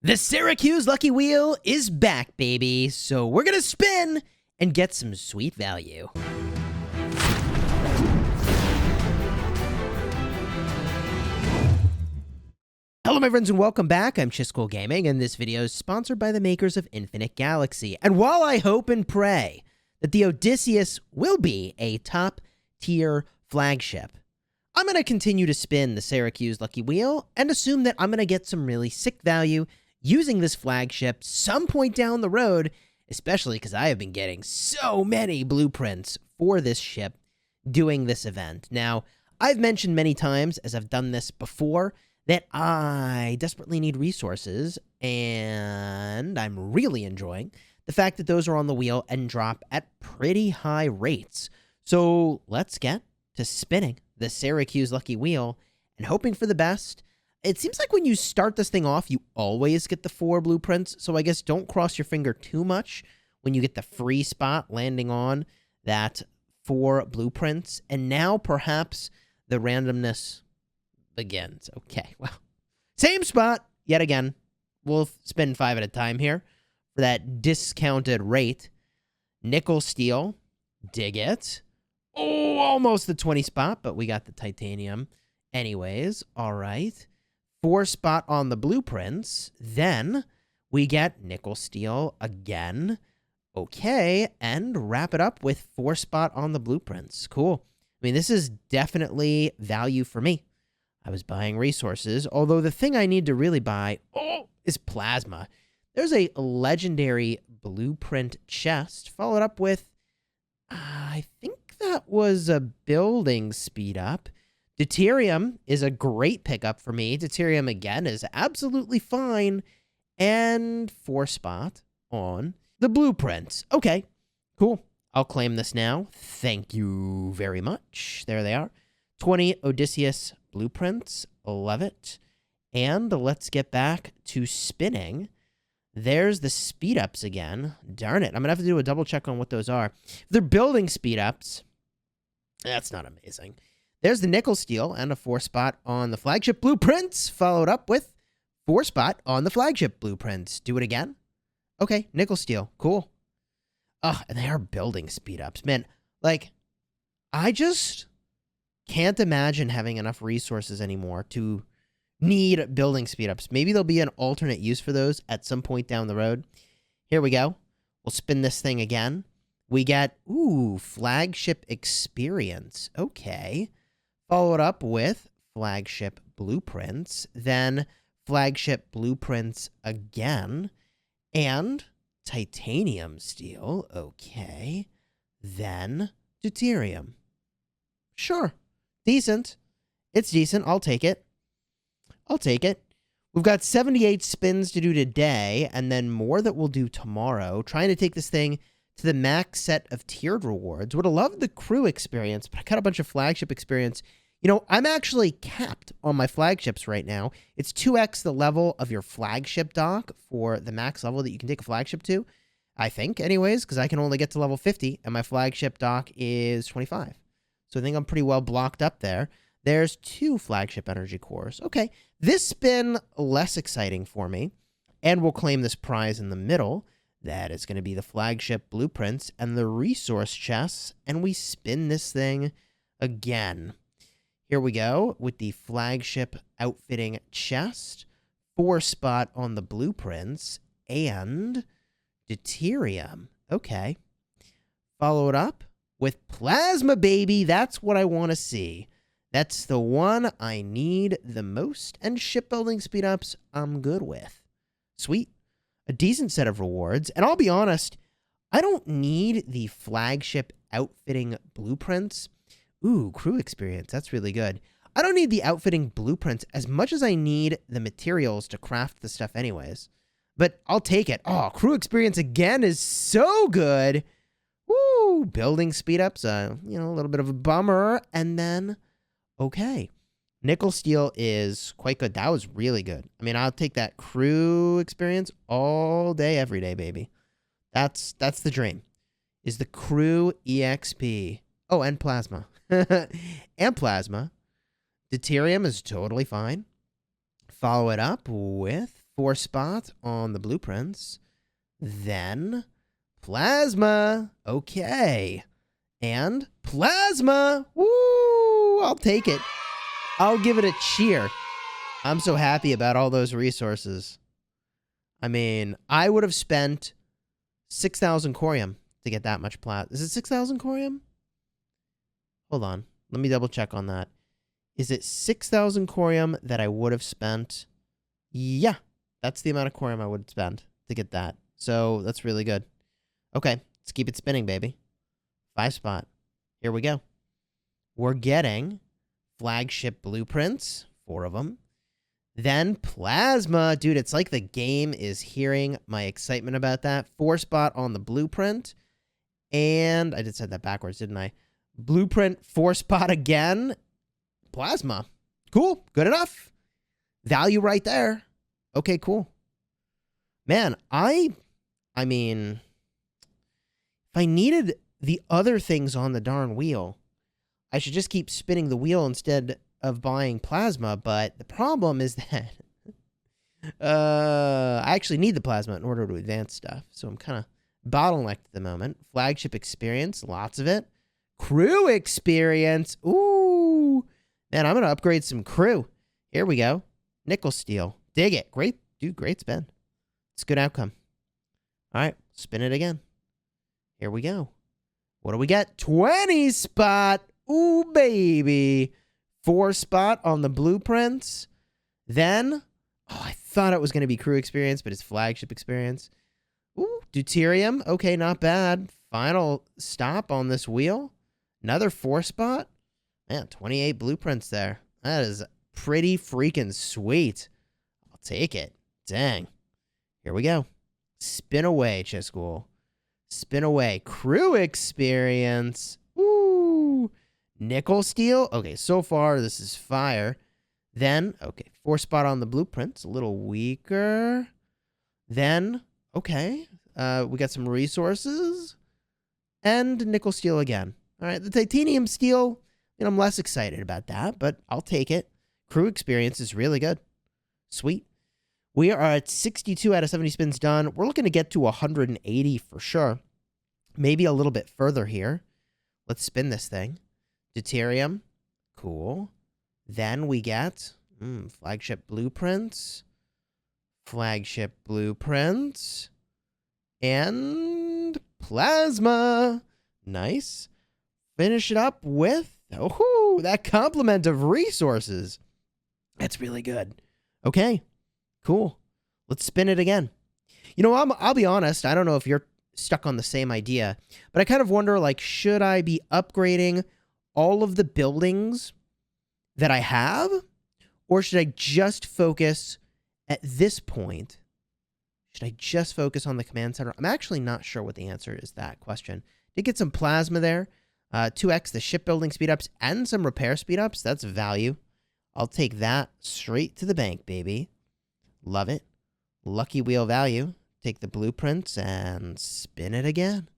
The Syracuse Lucky Wheel is back, baby, so we're gonna spin and get some sweet value. Hello, my friends, and welcome back. I'm Chisgule Gaming, and this video is sponsored by the makers of Infinite Galaxy. And while I hope and pray that the Odysseus will be a top-tier flagship, I'm going to continue to spin the Syracuse Lucky Wheel and assume that I'm going to get some really sick value using this flagship some point down the road, especially because I have been getting so many blueprints for this ship doing this event. Now, I've mentioned many times, as I've done this before, that I desperately need resources, and I'm really enjoying the fact that those are on the wheel and drop at pretty high rates. So let's get to spinning the Syracuse Lucky Wheel and hoping for the best. It seems like when you start this thing off, you always get the 4 blueprints, so I guess don't cross your finger too much when you get the free spot landing on that 4 blueprints. And now perhaps the randomness begins. Okay, well, same spot yet again. We'll spin 5 at a time here for that discounted rate. Nickel steel, dig it. Oh, almost the 20 spot, but we got the titanium anyways. All right. 4 spot on the blueprints. Then we get nickel steel again. Okay, and wrap it up with 4 spot on the blueprints. Cool. I mean, this is definitely value for me. I was buying resources, although the thing I need to really buy, is plasma. There's a legendary blueprint chest, followed up with, I think that was a building speed up. Deuterium is a great pickup for me. Deuterium, again, is absolutely fine. And 4 spot on the blueprints. Okay, cool. I'll claim this now. Thank you very much. There they are. 20 Odysseus blueprints. Love it. And let's get back to spinning. There's the speed ups again. Darn it. I'm going to have to do a double check on what those are. If they're building speed ups, that's not amazing. There's the nickel steel and a 4 spot on the flagship blueprints, followed up with 4 spot on the flagship blueprints. Do it again. Okay, nickel steel. Cool. Oh, and they are building speed ups. Man, like, I just can't imagine having enough resources anymore to need building speed ups. Maybe there'll be an alternate use for those at some point down the road. Here we go. We'll spin this thing again. We get, flagship experience. Okay. Followed up with flagship blueprints, then flagship blueprints again, and titanium steel. Okay. Then deuterium. Sure. Decent. It's decent. I'll take it. I'll take it. We've got 78 spins to do today, and then more that we'll do tomorrow. Trying to take this thing to the max set of tiered rewards. Would have loved the crew experience, but I got a bunch of flagship experience. You know, I'm actually capped on my flagships right now. It's 2x the level of your flagship dock for the max level that you can take a flagship to. I think, anyways, because I can only get to level 50, and my flagship dock is 25. So I think I'm pretty well blocked up there. There's 2 flagship energy cores. Okay, this spin less exciting for me, and we'll claim this prize in the middle. That is going to be the flagship blueprints and the resource chests, and we spin this thing again. Here we go with the flagship outfitting chest, 4 spot on the blueprints, and deuterium. Okay. Follow it up with plasma, baby. That's what I want to see. That's the one I need the most, and shipbuilding speed ups I'm good with. Sweet. A decent set of rewards, and I'll be honest, I don't need the flagship outfitting blueprints. Crew experience. That's really good. I don't need the outfitting blueprints as much as I need the materials to craft the stuff anyways. But I'll take it. Oh, crew experience again is so good. Woo! Building speed ups, a little bit of a bummer. And then, okay. Nickel steel is quite good. That was really good. I mean, I'll take that crew experience all day, every day, baby. That's the dream. Is the crew EXP. Oh, and plasma. And plasma. Deuterium is totally fine. Follow it up with 4 spot on the blueprints. Then plasma. Okay. And plasma. Woo! I'll take it. I'll give it a cheer. I'm so happy about all those resources. I mean, I would have spent 6,000 corium to get that much plasma. Is it 6,000 corium? Hold on. Let me double check on that. Is it 6,000 corium that I would have spent? Yeah, that's the amount of corium I would spend to get that. So that's really good. Okay, let's keep it spinning, baby. 5 spot. Here we go. We're getting flagship blueprints, 4 of them. Then plasma. Dude, it's like the game is hearing my excitement about that. 4 spot on the blueprint. And I did say that backwards, didn't I? Blueprint, 4 spot again. Plasma. Cool. Good enough. Value right there. Okay, cool. Man, I mean, if I needed the other things on the darn wheel, I should just keep spinning the wheel instead of buying plasma. But the problem is that I actually need the plasma in order to advance stuff. So I'm kind of bottlenecked at the moment. Flagship experience, lots of it. Crew experience. Ooh. Man, I'm going to upgrade some crew. Here we go. Nickel steel. Dig it. Great. Dude, great spin. It's a good outcome. All right. Spin it again. Here we go. What do we get? 20 spot. Ooh, baby. 4 spot on the blueprints. Then, oh, I thought it was going to be crew experience, but it's flagship experience. Ooh, deuterium. Okay, not bad. Final stop on this wheel. Another 4 spot. Man, 28 blueprints there. That is pretty freaking sweet. I'll take it. Dang. Here we go. Spin away, Chisgule. Spin away. Crew experience. Ooh. Nickel steel. Okay, so far this is fire. Then, okay, 4 spot on the blueprints. A little weaker. Then, okay, we got some resources. And nickel steel again. All right, the titanium steel, you know, I'm less excited about that, but I'll take it. Crew experience is really good. Sweet. We are at 62 out of 70 spins done. We're looking to get to 180 for sure. Maybe a little bit further here. Let's spin this thing. Deuterium. Cool. Then we get flagship blueprints. Flagship blueprints. And plasma. Nice. Finish it up with, oh, that complement of resources. That's really good. Okay, cool. Let's spin it again. You know, I'll be honest. I don't know if you're stuck on the same idea, but I kind of wonder, like, should I be upgrading all of the buildings that I have, or should I just focus at this point? Should I just focus on the command center? I'm actually not sure what the answer is to that question. Did get some plasma there. 2x the shipbuilding speedups and some repair speedups. That's value. I'll take that straight to the bank, baby. Love it. Lucky wheel value. Take the blueprints and spin it again.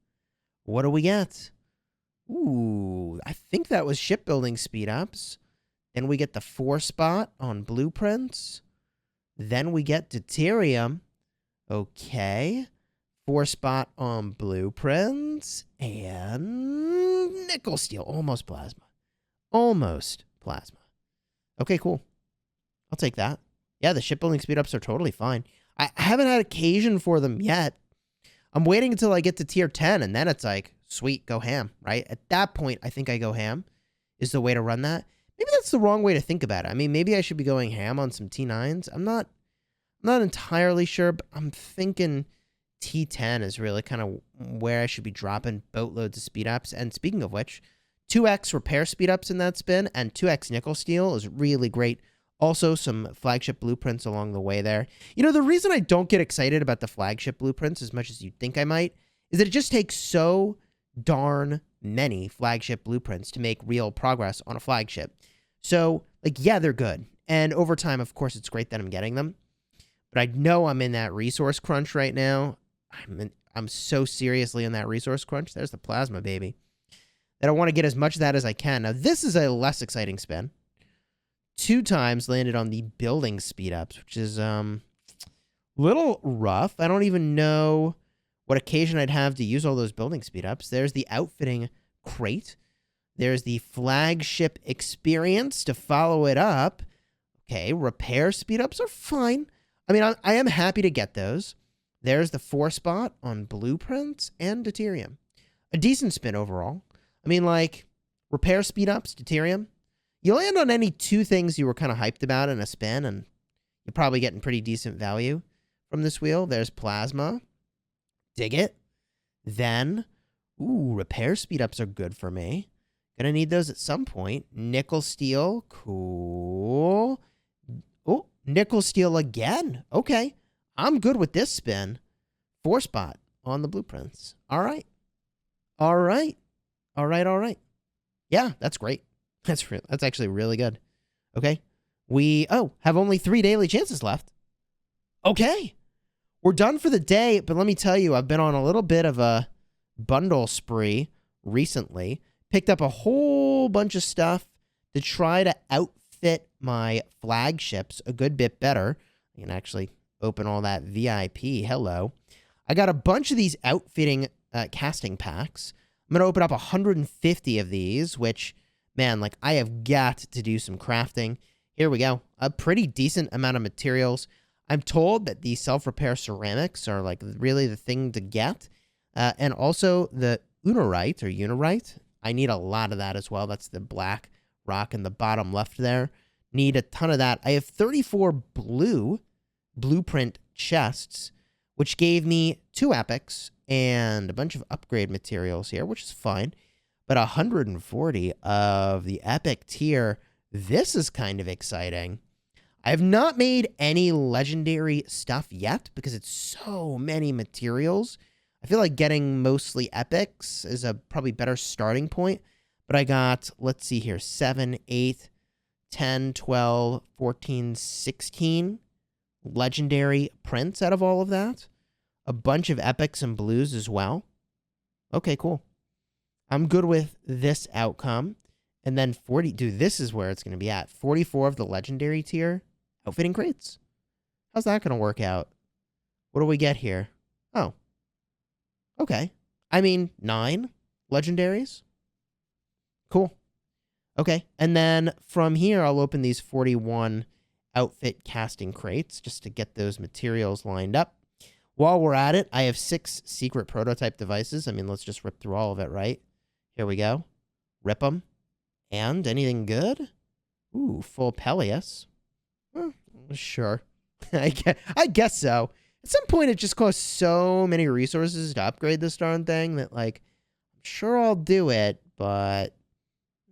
What do we get? Ooh, I think that was shipbuilding speedups. Then we get the 4 spot on blueprints. Then we get deuterium. Okay. 4 spot on blueprints. And nickel steel. Almost plasma. Almost plasma. Okay, cool. I'll take that. Yeah, the shipbuilding speedups are totally fine. I haven't had occasion for them yet. I'm waiting until I get to tier 10, and then it's like, sweet, go ham, right? At that point, I think I go ham is the way to run that. Maybe that's the wrong way to think about it. I mean, maybe I should be going ham on some T9s. I'm not entirely sure, but I'm thinking T10 is really kind of where I should be dropping boatloads of speed ups. And speaking of which, 2x repair speed ups in that spin and 2x nickel steel is really great. Also, some flagship blueprints along the way there. You know, the reason I don't get excited about the flagship blueprints as much as you'd think I might is that it just takes so darn many flagship blueprints to make real progress on a flagship. So, like, yeah, they're good. And over time, of course, it's great that I'm getting them. But I know I'm in that resource crunch right now. I'm so seriously in that resource crunch. There's the plasma, baby. That I want to get as much of that as I can. Now, this is a less exciting spin. 2 times landed on the building speed ups, which is, Little rough. I don't even know what occasion I'd have to use all those building speed ups. There's the outfitting crate. There's the flagship experience to follow it up. Okay, repair speed ups are fine. I mean, I am happy to get those. There's the 4 spot on blueprints and deuterium. A decent spin overall. I mean, like, repair speed ups, deuterium. You land on any 2 things you were kind of hyped about in a spin, and you're probably getting pretty decent value from this wheel. There's plasma. Dig it. Then, repair speed ups are good for me. Gonna need those at some point. Nickel steel. Cool. Oh, nickel steel again. Okay. I'm good with this spin. 4 spot on the blueprints. All right. All right. All right. All right. Yeah, that's great. That's actually really good. Okay. We have only 3 daily chances left. Okay. We're done for the day, but let me tell you, I've been on a little bit of a bundle spree recently. Picked up a whole bunch of stuff to try to outfit my flagships a good bit better. I can actually open all that VIP. Hello. I got a bunch of these outfitting casting packs. I'm going to open up 150 of these, which, man, like, I have got to do some crafting. Here we go. A pretty decent amount of materials. I'm told that the self-repair ceramics are, like, really the thing to get. And also the unirite. I need a lot of that as well. That's the black rock in the bottom left there. Need a ton of that. I have 34 blueprint chests, which gave me 2 epics and a bunch of upgrade materials here, which is fine. But 140 of the epic tier. This is kind of exciting. I have not made any legendary stuff yet because it's so many materials. I feel like getting mostly epics is a probably better starting point. But I got, let's see here, 7, 8, 10, 12, 14, 16 legendary prints out of all of that. A bunch of epics and blues as well. Okay, cool. I'm good with this outcome. And then 40, dude, this is where it's going to be at. 44 of the legendary tier outfitting crates. How's that going to work out? What do we get here? Oh. Okay. I mean, 9 legendaries. Cool. Okay. And then from here, I'll open these 41 outfit casting crates just to get those materials lined up. While we're at it, I have 6 secret prototype devices. I mean, let's just rip through all of it, right? Here we go. Rip them. And anything good? Ooh, full Peleus. Sure. I guess so. At some point, it just costs so many resources to upgrade this darn thing that, like, I'm sure I'll do it, but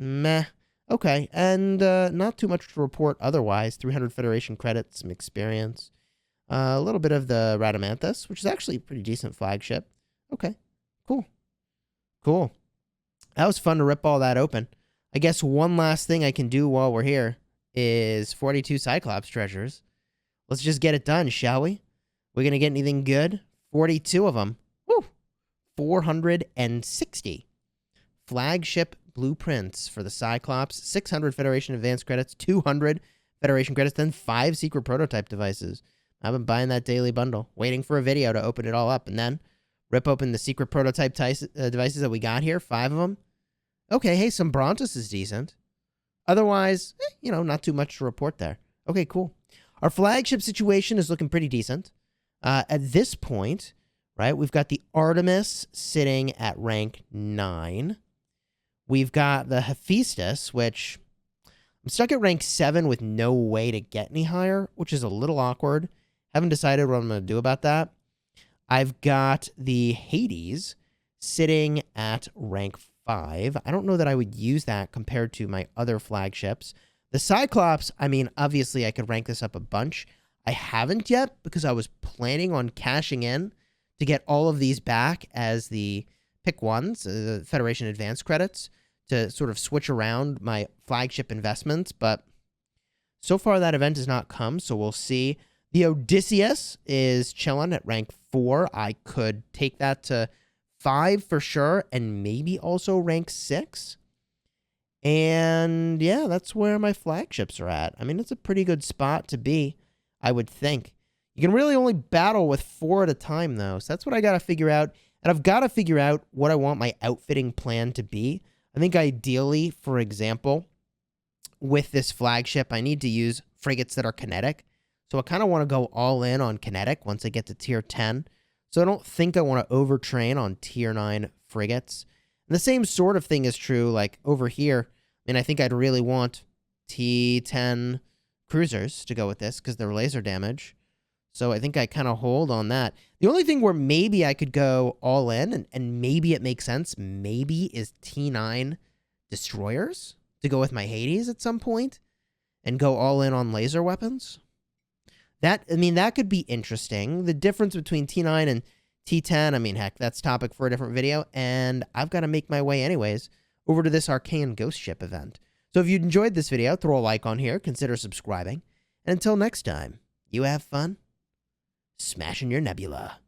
meh. Okay, and not too much to report otherwise. 300 Federation credits, some experience. A little bit of the Radamanthus, which is actually a pretty decent flagship. Okay, cool. Cool. That was fun to rip all that open. I guess one last thing I can do while we're here is 42 Cyclops treasures. Let's just get it done, shall we? We're going to get anything good? 42 of them. Woo! 460. Flagship blueprints for the Cyclops. 600 Federation Advanced credits. 200 Federation credits. Then 5 secret prototype devices. I've been buying that daily bundle. Waiting for a video to open it all up. And then rip open the secret prototype devices that we got here. 5 of them. Okay, hey, some Brontus is decent. Otherwise, not too much to report there. Okay, cool. Our flagship situation is looking pretty decent. At this point, right, we've got the Artemis sitting at rank 9. We've got the Hephaestus, which I'm stuck at rank 7 with no way to get any higher, which is a little awkward. Haven't decided what I'm going to do about that. I've got the Hades sitting at rank 5. I don't know that I would use that compared to my other flagships. The Cyclops, I mean, obviously I could rank this up a bunch. I haven't yet because I was planning on cashing in to get all of these back as the pick ones, the Federation Advanced credits, to sort of switch around my flagship investments. But so far that event has not come, so we'll see. The Odysseus is chilling at rank 4. I could take that to 5 for sure, and maybe also rank 6. And yeah, that's where my flagships are at. I mean, it's a pretty good spot to be, I would think. You can really only battle with 4 at a time, though. So that's what I got to figure out. And I've got to figure out what I want my outfitting plan to be. I think ideally, for example, with this flagship, I need to use frigates that are kinetic. So I kind of want to go all in on kinetic once I get to tier 10. So I don't think I want to overtrain on tier 9 frigates. And the same sort of thing is true like over here. I mean, I think I'd really want T10 cruisers to go with this because they're laser damage. So I think I kind of hold on that. The only thing where maybe I could go all in, and maybe it makes sense, maybe is T9 destroyers to go with my Hades at some point and go all in on laser weapons. That could be interesting. The difference between T9 and T10, I mean, heck, that's topic for a different video, and I've got to make my way anyways over to this Arcane Ghost Ship event. So if you enjoyed this video, throw a like on here, consider subscribing, and until next time, you have fun smashing your nebula.